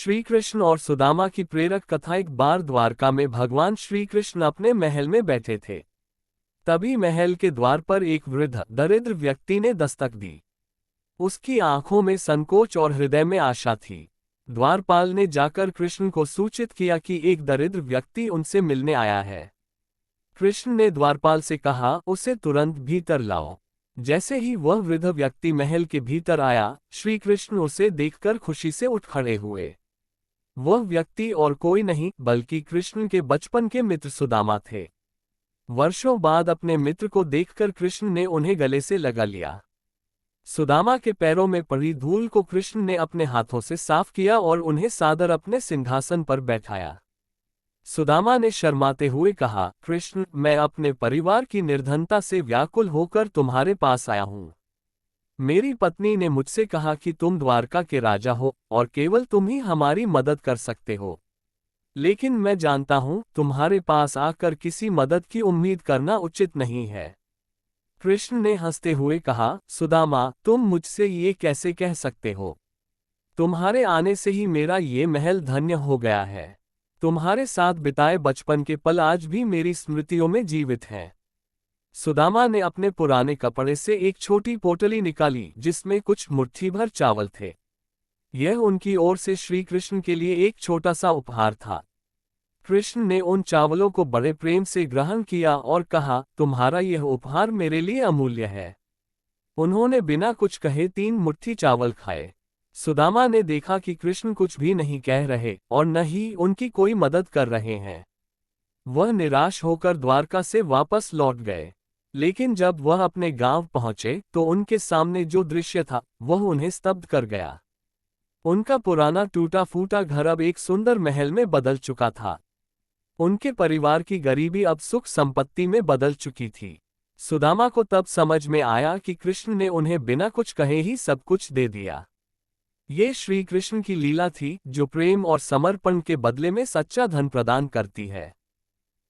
श्री कृष्ण और सुदामा की प्रेरक कथा। एक बार द्वारका में भगवान श्री कृष्ण अपने महल में बैठे थे। तभी महल के द्वार पर एक वृद्ध दरिद्र व्यक्ति ने दस्तक दी। उसकी आंखों में संकोच और हृदय में आशा थी। द्वारपाल ने जाकर कृष्ण को सूचित किया कि एक दरिद्र व्यक्ति उनसे मिलने आया है। कृष्ण ने द्वारपाल से कहा, उसे तुरंत भीतर लाओ। जैसे ही वह वृद्ध व्यक्ति महल के भीतर आया, श्री कृष्ण उसे देखकर खुशी से उठ खड़े हुए। वह व्यक्ति और कोई नहीं बल्कि कृष्ण के बचपन के मित्र सुदामा थे। वर्षों बाद अपने मित्र को देखकर कृष्ण ने उन्हें गले से लगा लिया। सुदामा के पैरों में पड़ी धूल को कृष्ण ने अपने हाथों से साफ किया और उन्हें सादर अपने सिंहासन पर बैठाया। सुदामा ने शर्माते हुए कहा, कृष्ण, मैं अपने परिवार की निर्धनता से व्याकुल होकर तुम्हारे पास आया हूँ। मेरी पत्नी ने मुझसे कहा कि तुम द्वारका के राजा हो और केवल तुम ही हमारी मदद कर सकते हो। लेकिन मैं जानता हूं, तुम्हारे पास आकर किसी मदद की उम्मीद करना उचित नहीं है। कृष्ण ने हंसते हुए कहा, सुदामा, तुम मुझसे ये कैसे कह सकते हो? तुम्हारे आने से ही मेरा ये महल धन्य हो गया है। तुम्हारे साथ बिताए बचपन के पल आज भी मेरी स्मृतियों में जीवित हैं। सुदामा ने अपने पुराने कपड़े से एक छोटी पोटली निकाली जिसमें कुछ मुट्ठी भर चावल थे। यह उनकी ओर से श्री कृष्ण के लिए एक छोटा सा उपहार था। कृष्ण ने उन चावलों को बड़े प्रेम से ग्रहण किया और कहा, तुम्हारा यह उपहार मेरे लिए अमूल्य है। उन्होंने बिना कुछ कहे 3 मुट्ठी चावल खाए। सुदामा ने देखा कि कृष्ण कुछ भी नहीं कह रहे और न ही उनकी कोई मदद कर रहे हैं। वह निराश होकर द्वारका से वापस लौट गए। लेकिन जब वह अपने गांव पहुंचे तो उनके सामने जो दृश्य था वह उन्हें स्तब्ध कर गया। उनका पुराना टूटा फूटा घर अब एक सुंदर महल में बदल चुका था। उनके परिवार की गरीबी अब सुख संपत्ति में बदल चुकी थी। सुदामा को तब समझ में आया कि कृष्ण ने उन्हें बिना कुछ कहे ही सब कुछ दे दिया। ये श्री कृष्ण की लीला थी जो प्रेम और समर्पण के बदले में सच्चा धन प्रदान करती है।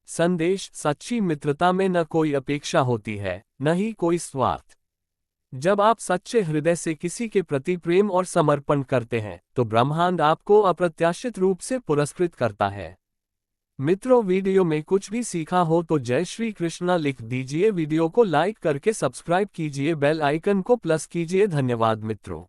संदेश: सच्ची मित्रता में न कोई अपेक्षा होती है, न ही कोई स्वार्थ। जब आप सच्चे हृदय से किसी के प्रति प्रेम और समर्पण करते हैं तो ब्रह्मांड आपको अप्रत्याशित रूप से पुरस्कृत करता है। मित्रों, वीडियो में कुछ भी सीखा हो तो जय श्री कृष्णा लिख दीजिए। वीडियो को लाइक करके सब्सक्राइब कीजिए, बेल आइकन को प्लस कीजिए। धन्यवाद मित्रों।